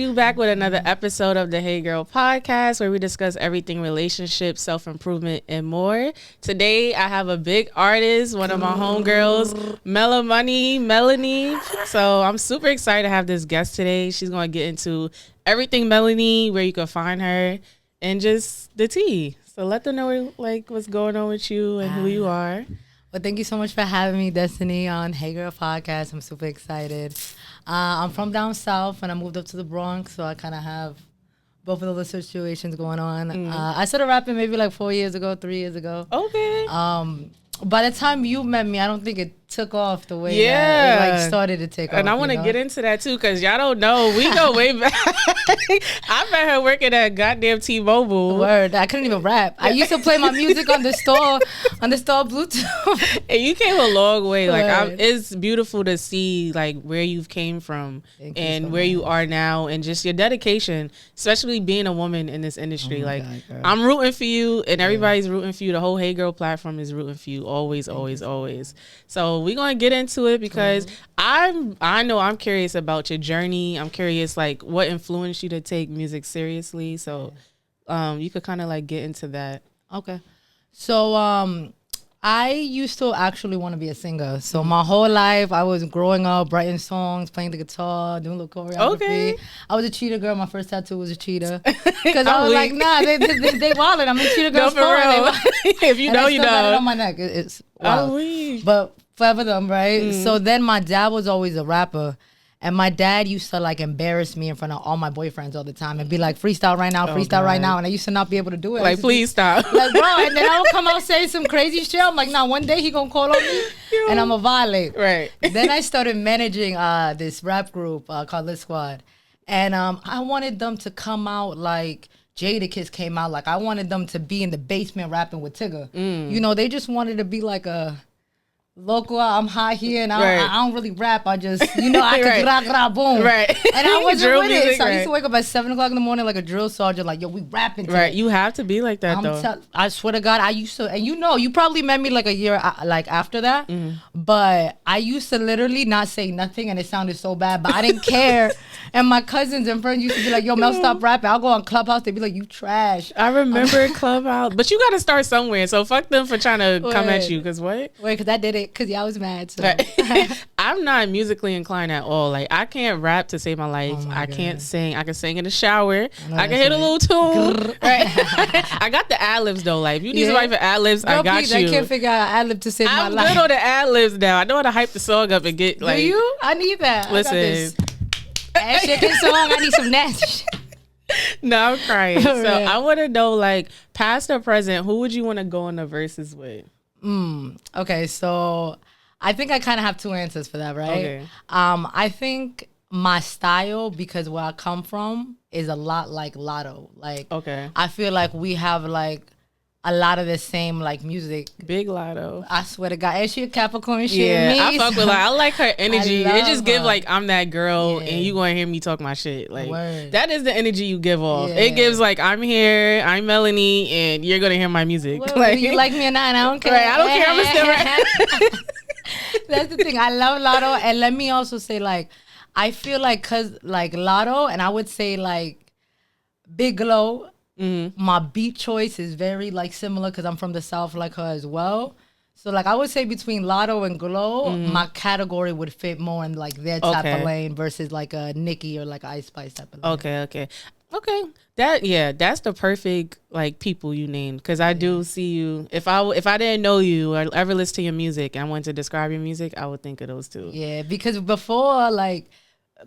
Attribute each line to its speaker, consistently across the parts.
Speaker 1: you back with another episode of the Hey Girl podcast, where we discuss everything relationships, self-improvement, and more. Today, I have a big artist, one of my homegirls, Mellamoneyy. So I'm super excited to have this guest today. She's going to get into everything Mellamoneyy, where you can find her, and just the tea. So let them know like what's going on with you and who you are.
Speaker 2: Well, thank you so much for having me, Destiny, on Hey Girl Podcast. I'm super excited. I'm from down south, and I moved up to the Bronx, so I kind of have both of those situations going on. I started rapping maybe like 3 years ago.
Speaker 1: Okay.
Speaker 2: By the time you met me, I don't think it took off the way that it like started to take off.
Speaker 1: And I want to get into that too, because y'all don't know. We go way back. I met her working at goddamn T-Mobile.
Speaker 2: Word. I couldn't even rap. I used to play my music on the store Bluetooth.
Speaker 1: And you came a long way. Like it's beautiful to see like where you've came from and where you are now, and just your dedication, especially being a woman in this industry. God, I'm rooting for you, and everybody's rooting for you. The whole Hey Girl platform is rooting for you. Always. So we're going to get into it because I know I'm curious about your journey. I'm curious like what influenced you to take music seriously. So you could kind of like get into that.
Speaker 2: Okay. So I used to actually want to be a singer. So my whole life I was growing up writing songs, playing the guitar, doing a little choreography. Okay. I was a cheetah girl. My first tattoo was a cheetah. Because I was like, nah, they wildin'. I'm a cheetah girl.
Speaker 1: No, for real. If you know, you know. I got
Speaker 2: it on my neck. It's wild. But forever them, right? So then my dad was always a rapper. And my dad used to like embarrass me in front of all my boyfriends all the time and be like, freestyle right now. And I used to not be able to do it.
Speaker 1: Like, please stop.
Speaker 2: Like, bro, and then I would come out saying some crazy shit. I'm like, nah, one day he gonna call on me and I'm gonna violate.
Speaker 1: Right.
Speaker 2: Then I started managing this rap group called Lit Squad. And I wanted them to come out like Jadakiss came out. Like, I wanted them to be in the basement rapping with Tigger. You know, they just wanted to be like a local, I'm high here and I don't really rap. I just, you know, I could gra boom.
Speaker 1: Right.
Speaker 2: And I wasn't with it. So I used to wake up at 7 o'clock in the morning like a drill sergeant, like, yo, we rapping today.
Speaker 1: Right. You have to be like that though.
Speaker 2: I swear to God, I used to, and you know, you probably met me like a year like after that, but I used to literally not say nothing and it sounded so bad, but I didn't care. And my cousins and friends used to be like, yo, Mel, stop rapping. I'll go on Clubhouse. They'd be like, you trash.
Speaker 1: I remember Clubhouse. But you got to start somewhere. So fuck them for trying to come at you. Because what?
Speaker 2: Because I did it. Because y'all was mad. So.
Speaker 1: I'm not musically inclined at all. Like, I can't rap to save my life. I can't sing. I can sing in the shower. I can hit a little tune. Right? I got the ad-libs though. Like, if you need somebody for ad-libs, I got
Speaker 2: please,
Speaker 1: you.
Speaker 2: I can't figure out ad-lib to save my life.
Speaker 1: I'm good on the ad-libs now. I know how to hype the song up and get like.
Speaker 2: Do you? I need that.
Speaker 1: Listen.
Speaker 2: That shit is song. I need some nasty shit.
Speaker 1: No, I'm crying. So I want to know, like, past or present, who would you want to go in the verses with?
Speaker 2: Okay, so I think I kind of have two answers for that, right?
Speaker 1: Okay.
Speaker 2: I think my style, because where I come from, is a lot like Lotto. Like, I feel like we have like a lot of the same like music.
Speaker 1: Big Lotto.
Speaker 2: I swear to God. And she a Capricorn shit.
Speaker 1: Yeah,
Speaker 2: me,
Speaker 1: I fuck with her. I like her energy. It just give like, I'm that girl and you gonna hear me talk my shit. Like, that is the energy you give off. It gives like, I'm here, I'm Mellamoneyy, and you're gonna hear my music.
Speaker 2: Well,
Speaker 1: like,
Speaker 2: you like me or not, I don't care.
Speaker 1: Right, I don't care. I'm still right.
Speaker 2: That's the thing. I love Lotto. And let me also say, like, I feel like, cause like Lotto, and I would say like Big Glow, my beat choice is very like similar because I'm from the South like her as well. So like I would say between Lotto and Glow, my category would fit more in like their type of lane versus like a Nicki or like Ice Spice type of lane.
Speaker 1: Okay. That's the perfect like people you named, because I do see you. If I didn't know you or ever listen to your music and I wanted to describe your music, I would think of those two.
Speaker 2: Yeah, because before like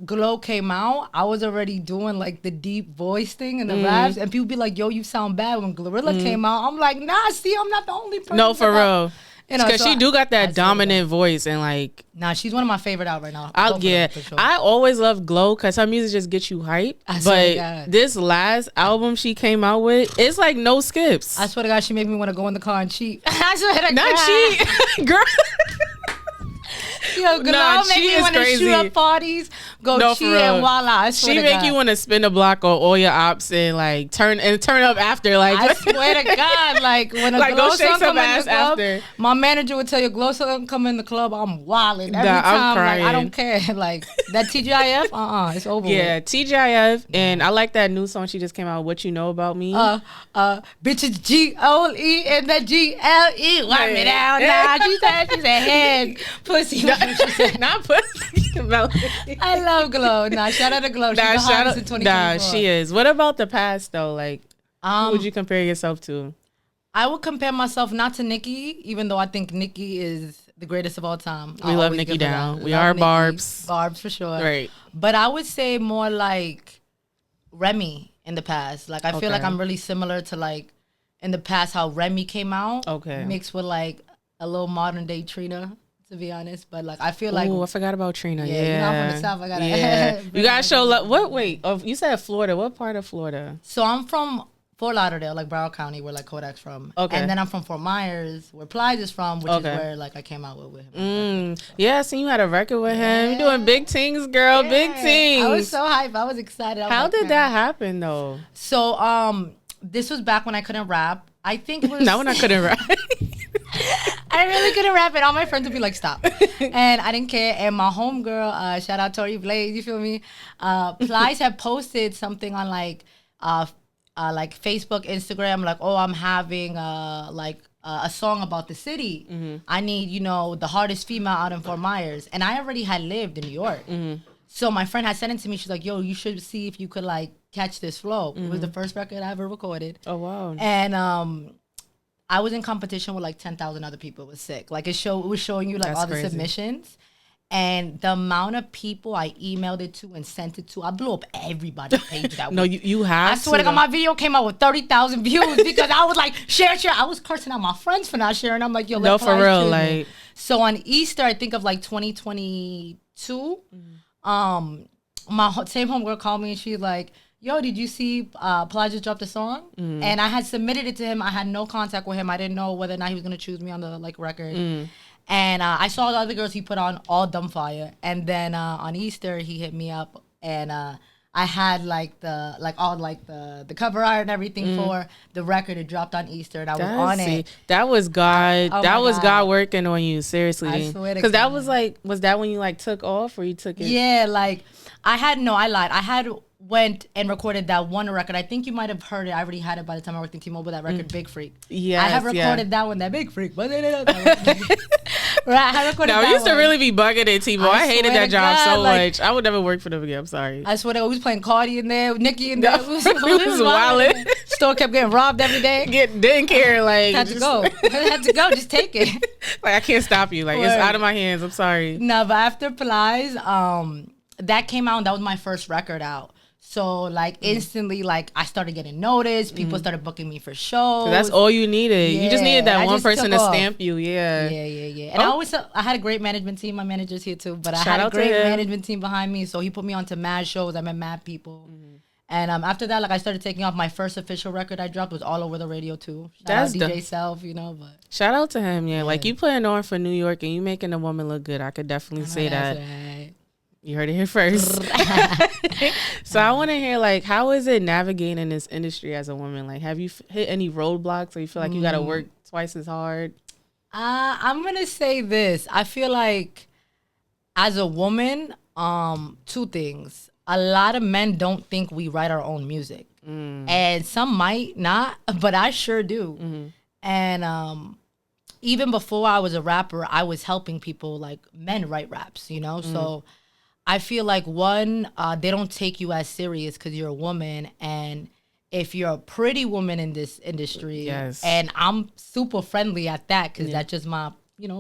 Speaker 2: Glow came out, I was already doing like the deep voice thing and the raps, and people be like, yo, you sound bad. When Glorilla came out, I'm like, nah, see, I'm not the only person.
Speaker 1: No, for real.
Speaker 2: You know,
Speaker 1: because she do got that dominant voice, and like,
Speaker 2: nah, she's one of my favorite out right now.
Speaker 1: Sure. I always love Glow because her music just gets you hype. But this last album she came out with, it's like no skips.
Speaker 2: I swear to God, she made me want to go in the car and cheat. I swear to
Speaker 1: not
Speaker 2: God.
Speaker 1: cheat, girl.
Speaker 2: Yo, Glow make me want to shoot up parties, go cheat and voila.
Speaker 1: She make you want to spin a block on all your ops and like turn up after. Like
Speaker 2: I swear to God, like when a
Speaker 1: like
Speaker 2: Glow
Speaker 1: go shake
Speaker 2: song
Speaker 1: some
Speaker 2: come in
Speaker 1: ass
Speaker 2: the club,
Speaker 1: after.
Speaker 2: my manager would tell you Glow song come in the club, I'm wilding every
Speaker 1: I'm
Speaker 2: time.
Speaker 1: crying.
Speaker 2: Like I don't care. Like that TGIF, it's over.
Speaker 1: Yeah,
Speaker 2: with.
Speaker 1: TGIF, and I like that new song she just came out. What You Know About Me?
Speaker 2: Bitches GOLE and the GLE. Wipe me down now. She said head pussy. She said
Speaker 1: not pussy.
Speaker 2: I love Glow. Nah, shout out to Glow. She's the hottest in 2024.
Speaker 1: Nah, she is. What about the past though? Like, who would you compare yourself to?
Speaker 2: I would compare myself not to Nicki, even though I think Nicki is the greatest of all time.
Speaker 1: We love Nicki down. We are Barbs.
Speaker 2: Barbs for sure.
Speaker 1: Right.
Speaker 2: But I would say more like Remy in the past. Like I feel like I'm really similar to like in the past how Remy came out.
Speaker 1: Okay.
Speaker 2: Mixed with like a little modern day Trina, to be honest. But like I feel like
Speaker 1: I forgot about Trina. Yeah.
Speaker 2: You're not from the South. I gotta
Speaker 1: you gotta show love. What wait, you said Florida. What part of Florida?
Speaker 2: So I'm from Fort Lauderdale, like Broward County, where like Kodak's from.
Speaker 1: Okay.
Speaker 2: And then I'm from Fort Myers, where Plies is from, which is where like I came out with him.
Speaker 1: Yeah, so you had a record with him. You're doing big things, girl. Yeah. Big things.
Speaker 2: I was so hyped. I was excited.
Speaker 1: How did that happen though?
Speaker 2: So this was back when I couldn't rap. I think it was
Speaker 1: not when I couldn't rap.
Speaker 2: I really couldn't rap and all my friends would be like, stop. And I didn't care. And my homegirl, shout out Tori Blaze, you feel me? Plies had posted something on like Facebook, Instagram, like, oh, I'm having a song about the city. Mm-hmm. I need, the hardest female out in Fort Myers. And I already had lived in New York. Mm-hmm. So my friend had sent it to me. She's like, yo, you should see if you could like catch this flow. Mm-hmm. It was the first record I ever recorded.
Speaker 1: Oh, wow.
Speaker 2: And I was in competition with like 10,000 other people. It was sick. Like it was showing you like all the submissions. And the amount of people I emailed it to and sent it to, I blew up everybody's page that
Speaker 1: no,
Speaker 2: week.
Speaker 1: you have
Speaker 2: I swear to God, my video came out with 30,000 views because I was like, share. I was cursing out my friends for not sharing. I'm like, yo,
Speaker 1: no, for real. Like,
Speaker 2: so on Easter, I think of like 2022, my same homegirl called me and she's like, yo, did you see Plies just dropped a song? Mm. And I had submitted it to him. I had no contact with him. I didn't know whether or not he was going to choose me on the like record. Mm. And I saw the other girls he put on all dumbfire. And then on Easter, he hit me up. And I had the cover art and everything for the record. It dropped on Easter and I was on it.
Speaker 1: That was God. That was God working on you, seriously.
Speaker 2: I swear to God.
Speaker 1: Because that was like, was that when you like took off or you took it?
Speaker 2: Yeah, like I lied. I had went and recorded that one record. I think you might have heard it. I already had it by the time I worked in T-Mobile, that record, Big Freak.
Speaker 1: Yeah,
Speaker 2: I have recorded that one, that Big Freak. Right, I have recorded that
Speaker 1: we used to really be bugging at T-Mobile. I hated that job so much. I would never work for them again. I'm sorry.
Speaker 2: I swear, we was playing Cardi in there, Nicki in there.
Speaker 1: We was wildin'.
Speaker 2: Store kept getting robbed every day.
Speaker 1: Didn't care. Like,
Speaker 2: had to go. Had to go. Just take it.
Speaker 1: Like, I can't stop you. Like, it's out of my hands. I'm sorry.
Speaker 2: No, but after Plies, that came out and that was my first record out. So, like, instantly, like, I started getting noticed. People started booking me for shows.
Speaker 1: So that's all you needed. Yeah, you just needed that one person to stamp you. Yeah.
Speaker 2: Yeah. And I had a great management team. My manager's here, too. But I had a great management team behind me. So he put me onto mad shows. I met mad people. Mm-hmm. And after that, like, I started taking off. My first official record I dropped was all over the radio, too. Shout out DJ Self, but... Shout
Speaker 1: out to him, yeah. Like, you putting on for New York and you making a woman look good. I could definitely say that. Right. You heard it here first. So I want to hear, like, how is it navigating this industry as a woman? Like, have you hit any roadblocks or you feel like you got to work twice as hard?
Speaker 2: I'm going to say this. I feel like as a woman, two things. A lot of men don't think we write our own music. And some might not, but I sure do. Mm-hmm. And even before I was a rapper, I was helping people, like, men write raps, So... I feel like, one, they don't take you as serious because you're a woman. And if you're a pretty woman in this industry, and I'm super friendly at that because that's just my,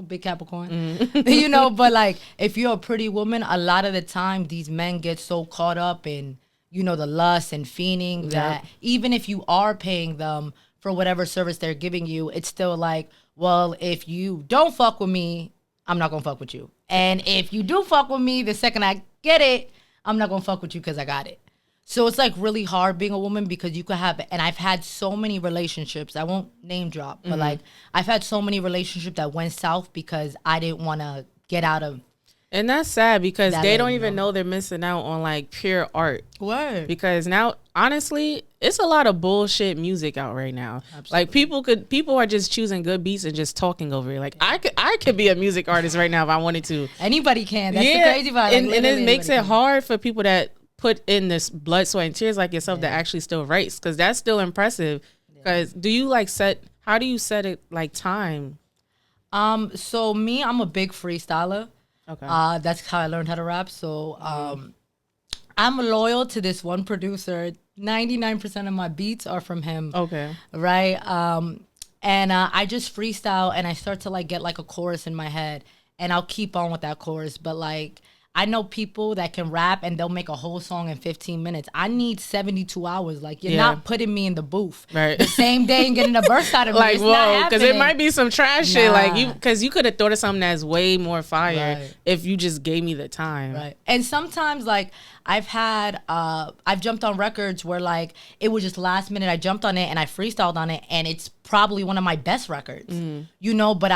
Speaker 2: big Capricorn, but like if you're a pretty woman, a lot of the time these men get so caught up in, the lust and fiending that even if you are paying them for whatever service they're giving you, it's still like, well, if you don't fuck with me, I'm not going to fuck with you. And if you do fuck with me, the second I get it, I'm not going to fuck with you because I got it. So it's like really hard being a woman because you could have, and I've had so many relationships, I won't name drop, but like I've had so many relationships that went south because I didn't want to get out of
Speaker 1: And that's sad because they don't even know they're missing out on like pure art.
Speaker 2: Word.
Speaker 1: Because now, honestly, it's a lot of bullshit music out right now. Absolutely. Like people are just choosing good beats and just talking over it. Like I could be a music artist right now if I wanted to.
Speaker 2: Anybody can. That's the crazy part. Like,
Speaker 1: and it makes it hard for people that put in this blood, sweat, and tears like yourself that actually still writes, because that's still impressive. Because do you like how do you set it like time?
Speaker 2: So me, I'm a big freestyler. Okay. That's how I learned how to rap. So I'm loyal to this one producer. 99% of my beats are from him. Okay. Right. And I just freestyle and I start to like get like a chorus in my head, and I'll keep on with that chorus. But like, I know people that can rap and they'll make a whole song in 15 minutes. I need 72 hours. Like, you're not putting me in the booth the same day and getting a burst out of me.
Speaker 1: Like, whoa, because it might be some trash shit. Like, because you could have thought of something that's way more fire if you just gave me the time. Right.
Speaker 2: And sometimes, like, I've jumped on records where, like, it was just last minute. I jumped on it and I freestyled on it, and it's probably one of my best records, you know, but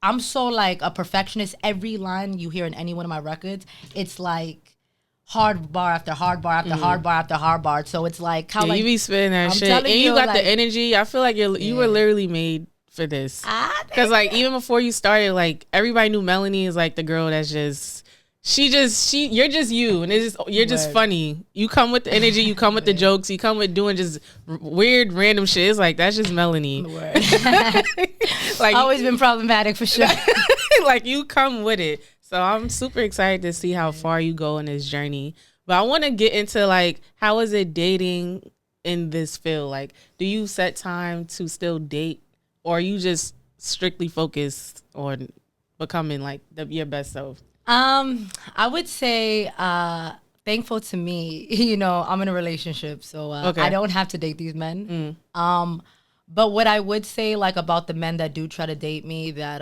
Speaker 2: I'm so like a perfectionist. Every line you hear in any one of my records, it's like hard bar after hard bar after hard bar after hard bar. So it's like how like
Speaker 1: you be spitting that shit, and you got like, the energy. I feel like you were literally made for this. Because like even before you started, like everybody knew Mellamoneyy is like the girl that's just. You're just you, and you're just funny. You come with the energy, you come with the jokes, you come with doing just weird, random shit. It's like, that's just Mellamoneyy.
Speaker 2: Like, always been problematic for sure.
Speaker 1: Like, you come with it. So I'm super excited to see how far you go in this journey. But I want to get into like, how is it dating in this field? Like, do you set time to still date, or are you just strictly focused on becoming like your best self?
Speaker 2: I would say, thankful to me, you know, I'm in a relationship, so I don't have to date these men. But what I would say, like, about the men that do try to date me, that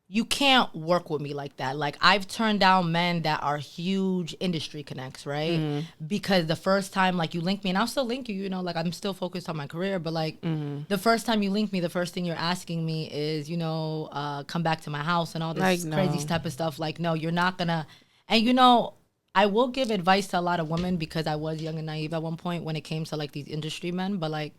Speaker 2: you can't work with me like that. Like, I've turned down men that are huge industry connects, right? Because the first time, like, you link me, and I'll still link you, you know, like, I'm still focused on my career, but, like, the first time you link me, the first thing you're asking me is, you know, come back to my house and all this crazy type of stuff. Like, no, you're not gonna. And, you know, I will give advice to a lot of women, because I was young and naive at one point when it came to, like, these industry men, but, like,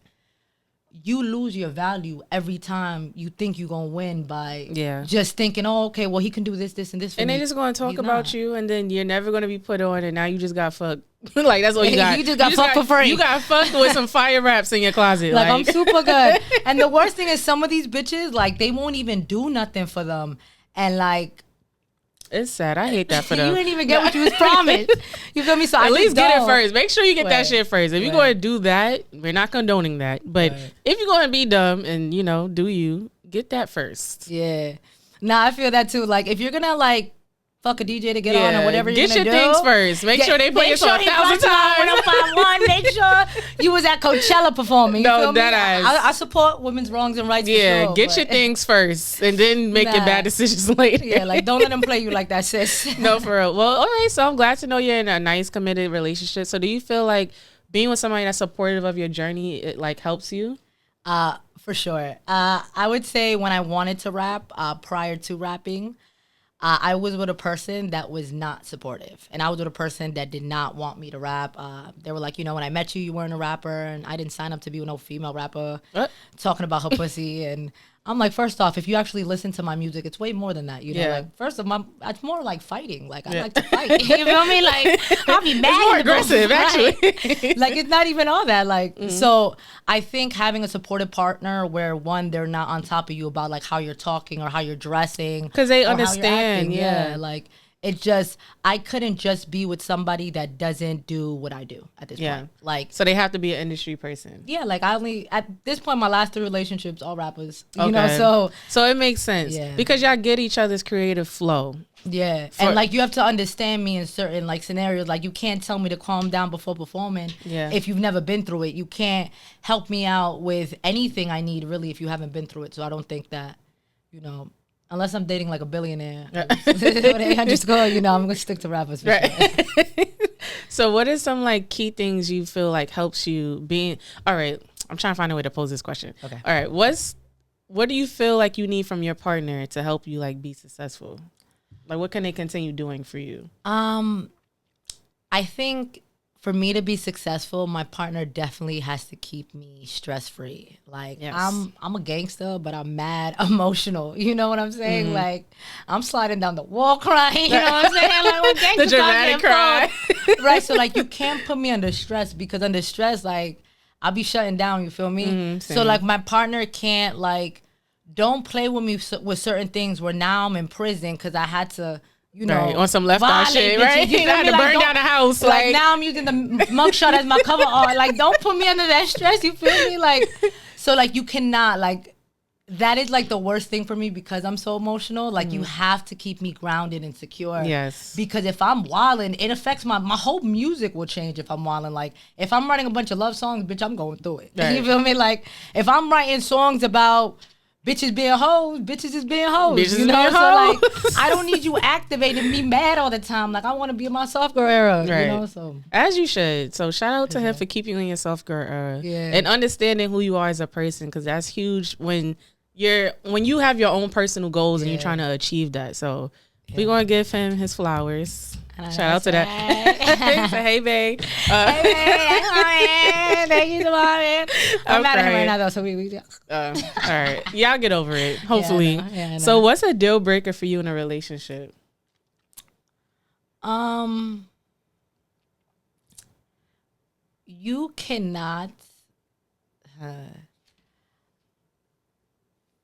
Speaker 2: you lose your value every time you think you're going to win by just thinking, oh, okay, well, he can do this, this, and this for me.
Speaker 1: And they're just going to talk about you, and then you're never going to be put on, and now you just got fucked. Like, that's all you got.
Speaker 2: You just got fucked for free.
Speaker 1: You got fucked with some fire raps in your closet.
Speaker 2: Like, I'm super good. And the worst thing is, some of these bitches, like, they won't even do nothing for them. And, like,
Speaker 1: it's sad. I hate that for them.
Speaker 2: You didn't even get what you was promised. You feel me? So
Speaker 1: at least get it first. Make sure you get that shit first. If you're going to do that, we're not condoning that. But if you're going to be dumb and, you know, do you, get that first.
Speaker 2: Yeah. Nah, I feel that too. Like, if you're going to, like, fuck a DJ to get on or whatever you're going to do.
Speaker 1: Get your things first. Make sure they play your song 1,000 times.
Speaker 2: Make sure you was at Coachella performing. You feel me? I support women's wrongs and rights.
Speaker 1: Yeah, get your things first and then make your bad decisions later.
Speaker 2: Yeah, like, don't let them play you like that, sis.
Speaker 1: No, for real. Well, all right, so I'm glad to know you're in a nice, committed relationship. So do you feel like being with somebody that's supportive of your journey, it, like, helps you?
Speaker 2: For sure. I would say when I wanted to rap, prior to rapping, I was with a person that was not supportive, and I was with a person that did not want me to rap. They were like, you know, when I met you, you weren't a rapper, and I didn't sign up to be with no female rapper talking about her pussy. And I'm like, first off, if you actually listen to my music, it's way more than that. You know, like, first of all, it's more like fighting. Like, I like to fight. You feel me? Like, I'll be mad.
Speaker 1: It's more aggressive, actually.
Speaker 2: Like, it's not even all that. Like, so I think having a supportive partner where, one, they're not on top of you about, like, how you're talking or how you're dressing.
Speaker 1: Because they understand.
Speaker 2: Yeah. Like, it's just, I couldn't just be with somebody that doesn't do what I do at this point. Like,
Speaker 1: so they have to be an industry person.
Speaker 2: Yeah, like, at this point, my last 3 relationships, all rappers. You know,
Speaker 1: so it makes sense. Because y'all get each other's creative flow.
Speaker 2: Yeah. And, like, you have to understand me in certain, like, scenarios. Like, you can't tell me to calm down before performing if you've never been through it. You can't help me out with anything I need, really, if you haven't been through it. So I don't think that, you know, unless I'm dating, like, a billionaire with 800 score, you know, I'm going to stick to rappers for sure.
Speaker 1: So what are some, like, key things you feel like helps you being... All right, I'm trying to find a way to pose this question. Okay. All right, what's what do you feel like you need from your partner to help you like be successful? Like, what can they continue doing for you?
Speaker 2: I think for me to be successful, my partner definitely has to keep me stress-free. Like, yes. I'm a gangster, but I'm mad emotional. You know what I'm saying? Like, I'm sliding down the wall crying. You know what I'm saying? Like, when gangsters
Speaker 1: the dramatic cry.
Speaker 2: Right? So, like, you can't put me under stress because under stress, like, I'll be shutting down. You feel me? So, like, my partner can't, like, don't play with me with certain things where now I'm in prison because I had to... You know,
Speaker 1: right. On some left eye shit, right? You had to burn down the house.
Speaker 2: Like now I'm using the mugshot as my cover art. Like, don't put me under that stress. You feel me? Like, so like you cannot like, that is like the worst thing for me because I'm so emotional. Like you have to keep me grounded and secure.
Speaker 1: Yes.
Speaker 2: Because if I'm wilding, it affects my whole music will change if I'm wilding. Like if I'm writing a bunch of love songs, bitch, I'm going through it. Right. You feel me? Like if I'm writing songs about bitches being hoes, bitches is being hoes.
Speaker 1: Bitches
Speaker 2: you know,
Speaker 1: being
Speaker 2: so
Speaker 1: hoes.
Speaker 2: like I don't need you activating me mad all the time. Like I want to be in my soft girl era. Right. You know, so
Speaker 1: as you should. So shout out to him for keeping you in your soft girl era. Yeah. And understanding who you are as a person, because that's huge when you have your own personal goals and you're trying to achieve that. So we're gonna give him his flowers. Shout out to that. So, hey, babe.
Speaker 2: Hey, babe. Thank you so much. I'm mad at him right now, though, so we
Speaker 1: all right. Y'all get over it, hopefully.
Speaker 2: I know.
Speaker 1: So, what's a deal breaker for you in a relationship?
Speaker 2: You cannot...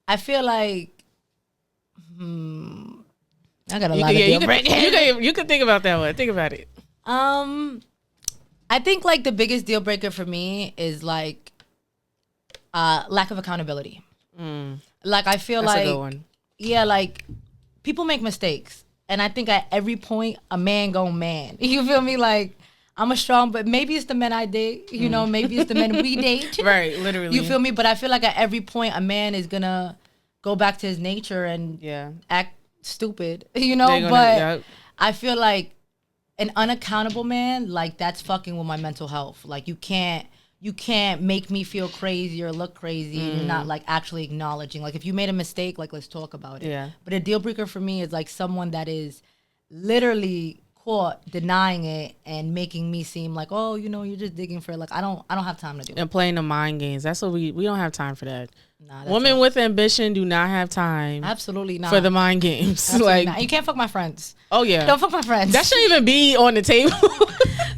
Speaker 2: I feel like... I got a lot of deal breakers.
Speaker 1: You can think about that one. Think about it.
Speaker 2: I think like the biggest deal breaker for me is like lack of accountability. Like I feel
Speaker 1: That's
Speaker 2: like
Speaker 1: a good one.
Speaker 2: Yeah, like people make mistakes, and I think at every point a man gon' man. You feel me? Like I'm a strong, but maybe it's the men I date. You know, maybe it's the men we date.
Speaker 1: Right, literally.
Speaker 2: You feel me? But I feel like at every point a man is gonna go back to his nature and act stupid, you know, but I feel like an unaccountable man, like that's fucking with my mental health. Like you can't make me feel crazy or look crazy and you're not like actually acknowledging. Like if you made a mistake, like let's talk about it. Yeah. But a deal breaker for me is like someone that is literally caught denying it and making me seem like, oh, you know, you're just digging for it. Like I don't have time to do it.
Speaker 1: And playing the mind games. That's what we don't have time for that. Nah, women with ambition do not have time.
Speaker 2: Absolutely not.
Speaker 1: For the mind games.
Speaker 2: Absolutely like not. You can't fuck my friends.
Speaker 1: Oh yeah.
Speaker 2: Don't fuck my friends.
Speaker 1: That shouldn't even be on the table.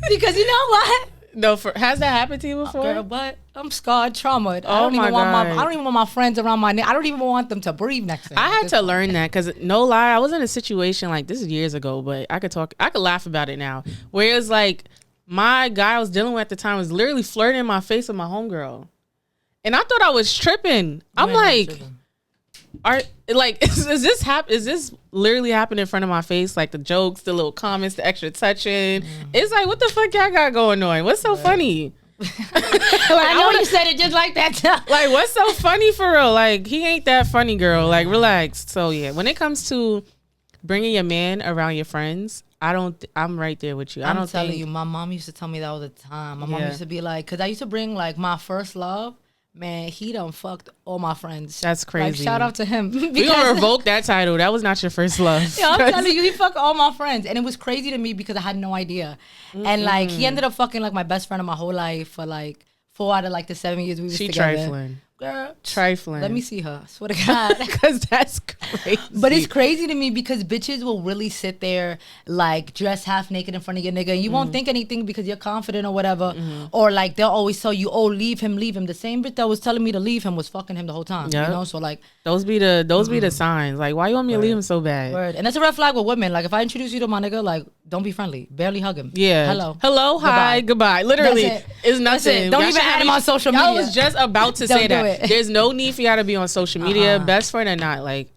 Speaker 2: Because you know what?
Speaker 1: No, has that happened to you before?
Speaker 2: Girl, but I'm scarred, traumatized. I don't even want my friends around my neck. I don't even want them to breathe next to me.
Speaker 1: I had to learn that because no lie, I was in a situation like this is years ago, but I could laugh about it now. Where it's like my guy I was dealing with at the time was literally flirting in my face with my homegirl. And I thought I was tripping. I'm like, is this literally happening in front of my face? Like the jokes, the little comments, the extra touching. It's like, what the fuck y'all got going on? What's so funny?
Speaker 2: I know you said it just like that.
Speaker 1: Like, what's so funny for real? Like, he ain't that funny, girl. Like, relax. So yeah, when it comes to bringing your man around your friends, I'm right there with you.
Speaker 2: I'm telling you, my mom used to tell me that all the time. My mom used to be like, because I used to bring like my first love. Man, he done fucked all my friends.
Speaker 1: That's crazy.
Speaker 2: Like, shout out to him.
Speaker 1: We gonna revoke that title. That was not your first love.
Speaker 2: Yeah, I'm telling you, he fucked all my friends. And it was crazy to me because I had no idea. And like, he ended up fucking like my best friend of my whole life for like 4 out of like the 7 years we was together.
Speaker 1: Trifling.
Speaker 2: Girl,
Speaker 1: trifling.
Speaker 2: Let me see her. I swear to God.
Speaker 1: Because that's crazy.
Speaker 2: But it's crazy to me because bitches will really sit there like dress half naked in front of your nigga and you won't think anything because you're confident or whatever. Or like they'll always tell you, oh, leave him. The same bitch that was telling me to leave him was fucking him the whole time. Yep. You know, so like
Speaker 1: those be the signs. Like, why you want me to leave him so bad?
Speaker 2: Word. And that's a red flag with women. Like if I introduce you to my nigga, like don't be friendly. Barely hug him.
Speaker 1: Yeah.
Speaker 2: Hello,
Speaker 1: hi, goodbye. Literally, it's nothing.
Speaker 2: Don't even add him on social media.
Speaker 1: I was just about to say that. There's no need for y'all to be on social media, best friend or not. Like,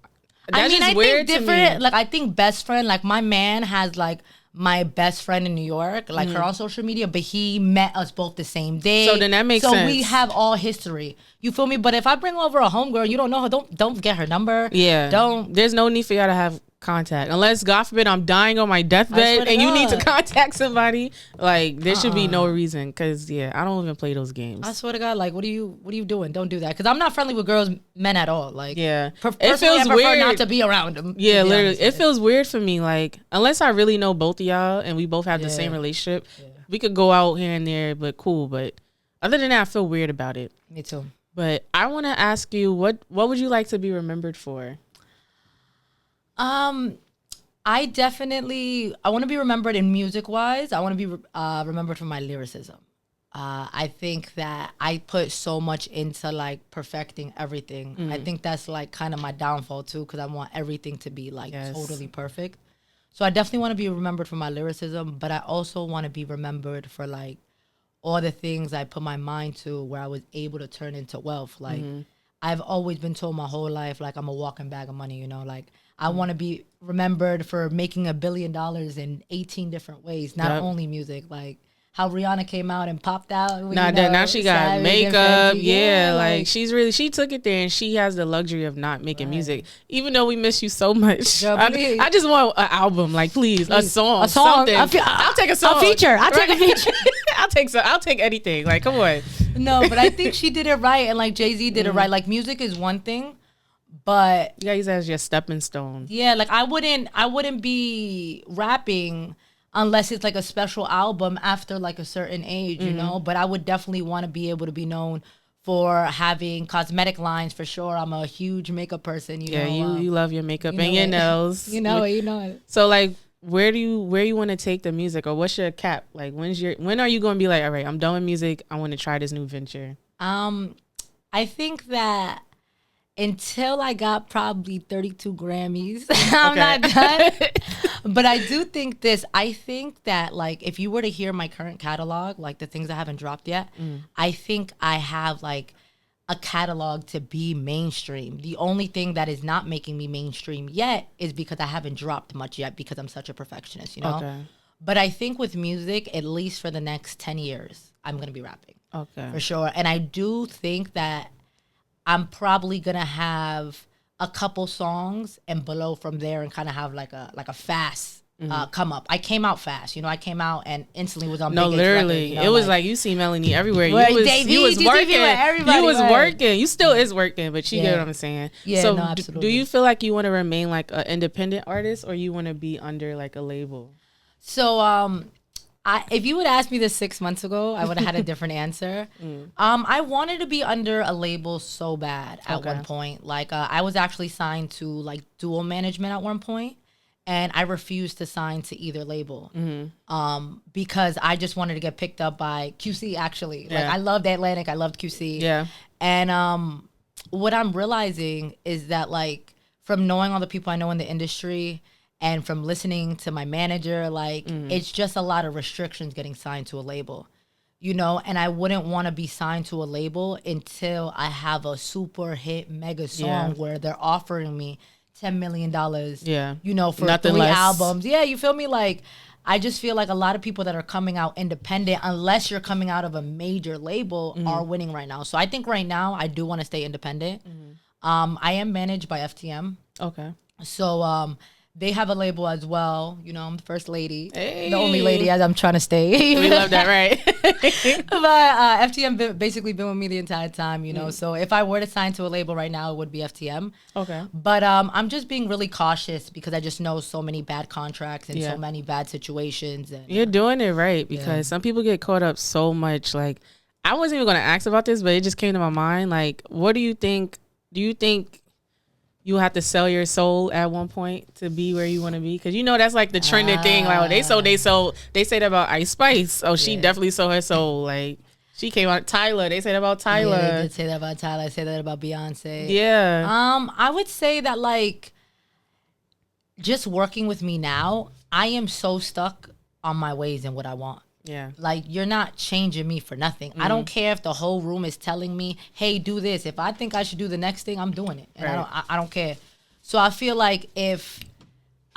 Speaker 1: that's just weird to me.
Speaker 2: Like, I think best friend, like my man has like my best friend in New York, like her on social media, but he met us both the same day.
Speaker 1: So then that makes sense.
Speaker 2: So we have all history. You feel me? But if I bring over a homegirl, you don't know her, don't get her number.
Speaker 1: Yeah. There's no need for y'all to have contact. Unless, God forbid, I'm dying on my deathbed and you need to contact somebody. Like, there should be no reason. Because, I don't even play those games.
Speaker 2: I swear to God, like, what are you doing? Don't do that. Because I'm not friendly with men at all. Like,
Speaker 1: it
Speaker 2: feels weird not to be around them.
Speaker 1: Yeah, literally. It feels weird for me. Like, unless I really know both of y'all and we both have the same relationship, we could go out here and there, but cool. But other than that, I feel weird about it.
Speaker 2: Me too.
Speaker 1: But I want to ask you, what would you like to be remembered for?
Speaker 2: I want to be remembered in music wise. I want to be remembered for my lyricism. I think that I put so much into like perfecting everything. I think that's like kind of my downfall too, because I want everything to be like totally perfect. So I definitely want to be remembered for my lyricism, but I also want to be remembered for like all the things I put my mind to where I was able to turn into wealth. Like I've always been told my whole life, like I'm a walking bag of money, you know, like I want to be remembered for making $1 billion in 18 different ways, not only music, like how Rihanna came out and popped out.
Speaker 1: Now she got makeup. Yeah, like she took it there, and she has the luxury of not making music. Even though we miss you so much. Girl, I just want an album, like please. A song. Something. I'll take a song.
Speaker 2: A feature. I'll take a feature.
Speaker 1: I'll take anything. Like, come on.
Speaker 2: No, but I think she did it right, and like Jay-Z did it right. Like music is one thing, but
Speaker 1: you guys as your stepping stone.
Speaker 2: Yeah, like I wouldn't be rapping unless it's like a special album after like a certain age, you know? But I would definitely want to be able to be known for having cosmetic lines for sure. I'm a huge makeup person, you know.
Speaker 1: You love your makeup and your nails.
Speaker 2: You know it.
Speaker 1: So like where you want to take the music, or what's your cap? Like when are you going to be like, all right, I'm done with music, I want to try this new venture?
Speaker 2: I think that until I got probably 32 Grammys, I'm not done. But I do think I think that like if you were to hear my current catalog, like the things I haven't dropped yet, I think I have like a catalog to be mainstream. The only thing that is not making me mainstream yet is because I haven't dropped much yet because I'm such a perfectionist, you know? Okay. But I think with music, at least for the next 10 years, I'm going to be rapping. Okay. For sure. And I do think that I'm probably gonna have a couple songs and below from there, and kind of have like a fast come up. I came out fast, you know. I came out and instantly was on.
Speaker 1: No, literally, records, you know, it was like you see Mellamoneyy everywhere. You was working. You was working. You still is working, but you get what I'm saying. Yeah. So, absolutely. Do you feel like you want to remain like an independent artist, or you want to be under like a label?
Speaker 2: So, if you would ask me this 6 months ago, I would have had a different answer. I wanted to be under a label so bad at one point. Like I was actually signed to like dual management at one point, and I refused to sign to either label because I just wanted to get picked up by QC. Actually, like I loved Atlantic, I loved QC. Yeah, and what I'm realizing is that like from knowing all the people I know in the industry, and from listening to my manager, like, it's just a lot of restrictions getting signed to a label, you know? And I wouldn't want to be signed to a label until I have a super hit mega song where they're offering me $10 million, you know, for nothing 3 albums. Yeah, you feel me? Like, I just feel like a lot of people that are coming out independent, unless you're coming out of a major label, are winning right now. So I think right now I do want to stay independent. I am managed by FTM. Okay. So, they have a label as well. You know, I'm the first lady. Hey. The only lady as I'm trying to stay.
Speaker 1: We love that, right?
Speaker 2: But FTM basically been with me the entire time, you know. So if I were to sign to a label right now, it would be FTM. Okay. But I'm just being really cautious because I just know so many bad contracts and so many bad situations. And,
Speaker 1: you're doing it right, because some people get caught up so much. Like, I wasn't even going to ask about this, but it just came to my mind. Like, what do you think? Do you think you have to sell your soul at one point to be where you want to be? Because you know that's like the trending thing. Like, they say that about Ice Spice. Oh, she definitely sold her soul. Like, she came out. Tyler, they say that about Tyler.
Speaker 2: Yeah, they did say that about Tyler. I say that about Beyonce.
Speaker 1: Yeah.
Speaker 2: I would say that like just working with me now, I am so stuck on my ways and what I want. Yeah. Like, you're not changing me for nothing. I don't care if the whole room is telling me, hey, do this. If I think I should do the next thing, I'm doing it. And I don't care. So I feel like if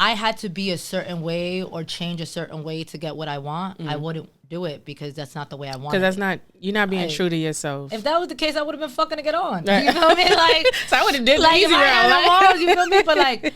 Speaker 2: I had to be a certain way or change a certain way to get what I want, I wouldn't do it, because that's not the way I want it.
Speaker 1: Because you're not being true to yourself.
Speaker 2: If that was the case, I would have been fucking to get on. Right. You know what I mean? Like,
Speaker 1: so I would have did the easy route.
Speaker 2: You feel me? But like,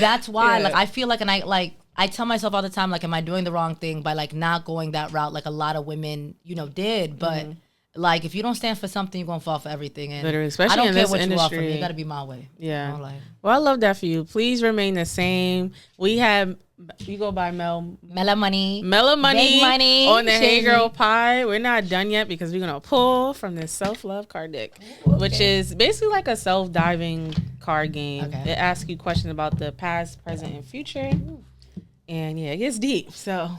Speaker 2: That's why, like, I feel like, and I tell myself all the time, like, am I doing the wrong thing by, like, not going that route like a lot of women, you know, did. But, like, if you don't stand for something, you're going to fall for everything. And
Speaker 1: literally, especially
Speaker 2: I don't
Speaker 1: in
Speaker 2: care
Speaker 1: this
Speaker 2: what
Speaker 1: industry.
Speaker 2: you offer me. It got to be my way.
Speaker 1: Yeah.
Speaker 2: You know, like,
Speaker 1: well, I love that for you. Please remain the same. We have, you go by
Speaker 2: Mellamoneyy.
Speaker 1: Mellamoneyy
Speaker 2: money.
Speaker 1: on the Hey Girl Pod. We're not done yet because we're going to pull from this self-love card deck, which is basically like a self-diving card game. Okay. It asks you questions about the past, present, and future. And yeah, it gets deep. So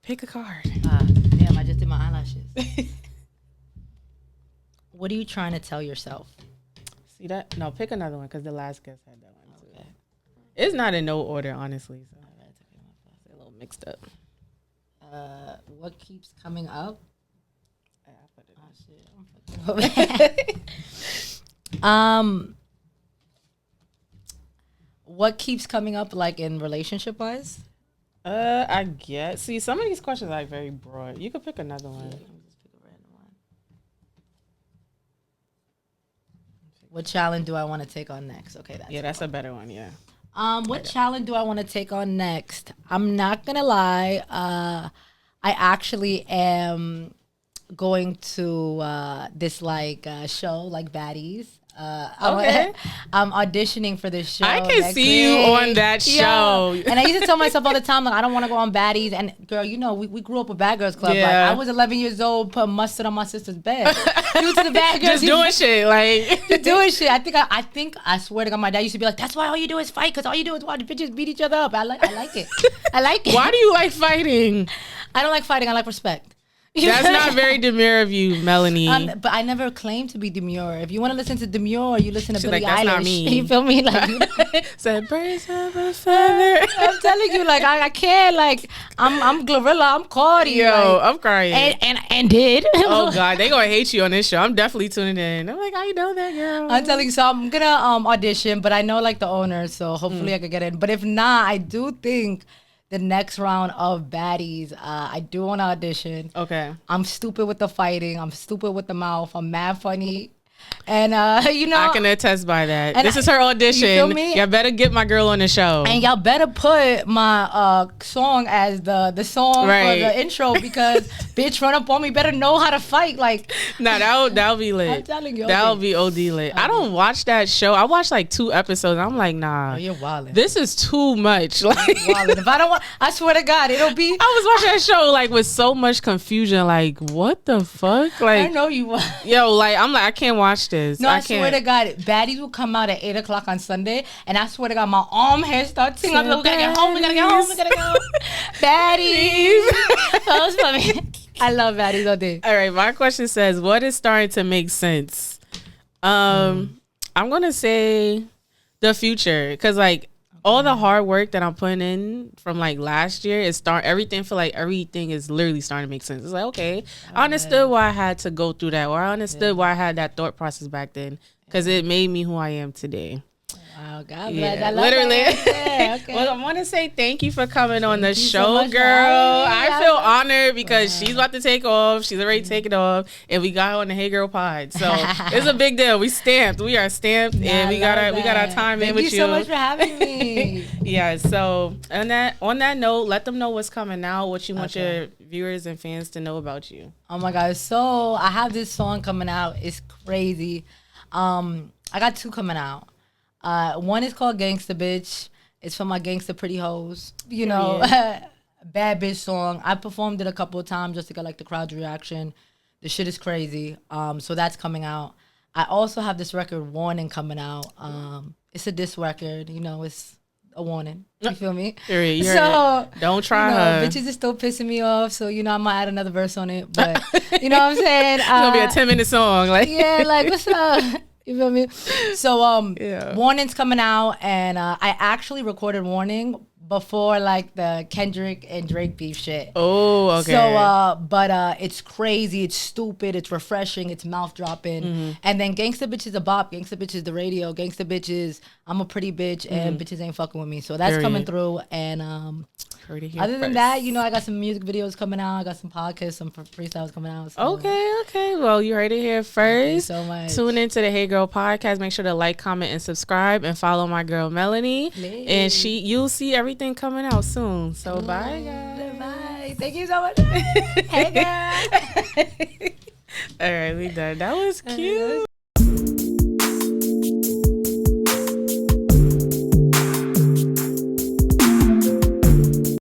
Speaker 1: pick a card.
Speaker 2: Damn, I just did my eyelashes. What are you trying to tell yourself?
Speaker 1: See that? No, pick another one because the last guest had that one too. Okay. It's not in no order, honestly. So it's a little mixed up.
Speaker 2: What keeps coming up?
Speaker 1: I put it
Speaker 2: what keeps coming up, like, in relationship wise?
Speaker 1: I guess. See, some of these questions are like very broad. You could pick another one. Yeah.
Speaker 2: What challenge do I want to take on next? Okay,
Speaker 1: that's a better one. Yeah.
Speaker 2: What challenge do I want to take on next? I'm not gonna lie. I actually am going to this show like Baddies.
Speaker 1: Okay.
Speaker 2: I'm auditioning for this show.
Speaker 1: I can see you on that show.
Speaker 2: And I used to tell myself all the time, like, I don't want to go on Baddies. And girl, you know, we grew up with Bad Girls Club. Yeah. Like, I was 11 years old, putting mustard on my sister's bed. Due to the Bad Girls.
Speaker 1: Just doing shit, like.
Speaker 2: Just doing shit. I swear to God, my dad used to be like, that's why all you do is fight, because all you do is watch bitches beat each other up. I like it. I like it.
Speaker 1: Why do you like fighting?
Speaker 2: I don't like fighting. I like respect.
Speaker 1: That's not very demure of you, Mellamoneyy.
Speaker 2: But I never claimed to be demure. If you want to listen to demure, you listen to Billie
Speaker 1: like, that's
Speaker 2: Eilish.
Speaker 1: Not me.
Speaker 2: You feel me? Like,
Speaker 1: said birds of a feather.
Speaker 2: I'm telling you, like, I can't. Like, I'm Glorilla. I'm Cardi.
Speaker 1: Yo,
Speaker 2: like,
Speaker 1: I'm crying.
Speaker 2: And did.
Speaker 1: Oh God, they gonna hate you on this show. I'm definitely tuning in. I'm like, how you know that, girl?
Speaker 2: I'm telling you. So I'm gonna audition, but I know like the owner, so hopefully I could get in. But if not, I do think the next round of Baddies, I do want to audition.
Speaker 1: Okay.
Speaker 2: I'm stupid with the fighting. I'm stupid with the mouth. I'm mad funny. And, you know.
Speaker 1: I can attest by that. This is her audition. You feel me? Y'all better get my girl on the show.
Speaker 2: And y'all better put my song as the song for the intro because bitch run up on me better know how to fight. Like,
Speaker 1: nah, that'll be lit.
Speaker 2: I'm telling you.
Speaker 1: That'll be OD lit. I don't watch that show. I watched like 2 episodes. I'm like, nah.
Speaker 2: Oh, you're wildin'.
Speaker 1: This is too much. Like,
Speaker 2: if I don't want, I swear to God, it'll be.
Speaker 1: I was watching that show like with so much confusion. Like, what the fuck? Like,
Speaker 2: I know you was.
Speaker 1: Yo, like, I'm like, I can't watch this.
Speaker 2: No, I swear to God, Baddies will come out at 8:00 on Sunday, and I swear to God, my arm hair starts tingling. I'm like, we gotta get home. We gotta go. Baddies. That was funny. I love Baddies all day.
Speaker 1: All right, my question says, what is starting to make sense? I'm gonna say the future, because like all the hard work that I'm putting in from like last year is everything is literally starting to make sense. It's like, okay, I understood why I had to go through that, or I understood why I had that thought process back then, because it made me who I am today.
Speaker 2: Wow, God bless. I love
Speaker 1: literally.
Speaker 2: That. Okay.
Speaker 1: Well, I want to say thank you for coming on the show, girl. I feel honored because she's about to take off. She's already taken off, and we got her on the Hey Girl Pod. So it's a big deal. We are stamped, and we got our time in with you.
Speaker 2: Thank you so much for having me.
Speaker 1: Yeah. So on that note, let them know what's coming out. What you want your viewers and fans to know about you.
Speaker 2: Oh my God! So I have this song coming out. It's crazy. I got 2 coming out. One is called Gangsta Bitch. It's for my gangsta pretty hoes. You know, bad bitch song. I performed it a couple of times just to get like the crowd's reaction. The shit is crazy. So that's coming out. I also have this record, Warning, coming out. It's a diss record. You know, it's a warning. You feel me?
Speaker 1: So don't try her.
Speaker 2: Bitches is still pissing me off. So, you know, I might add another verse on it. But, you know what I'm saying?
Speaker 1: It's going to be a 10-minute song. Like,
Speaker 2: yeah, like, what's up? You feel me? So, Warning's coming out, and I actually recorded Warning, before like the Kendrick and Drake beef shit.
Speaker 1: Oh, okay.
Speaker 2: So, but it's crazy. It's stupid. It's refreshing. It's mouth dropping. And then Gangsta Bitch is a bop. Gangsta Bitch is the radio. Gangsta Bitch is I'm a pretty bitch and bitches ain't fucking with me. So that's coming through. And other than that, you know, I got some music videos coming out. I got some podcasts, some freestyles coming out. So.
Speaker 1: Okay. Well, you heard it here first.
Speaker 2: Thank you so much.
Speaker 1: Tune into the Hey Girl podcast. Make sure to like, comment, and subscribe, and follow my girl Mellamoneyy. And you'll see everything coming out soon. So bye, guys.
Speaker 2: Bye. Thank you so much. Hey, girl.
Speaker 1: All right, we done. That was cute.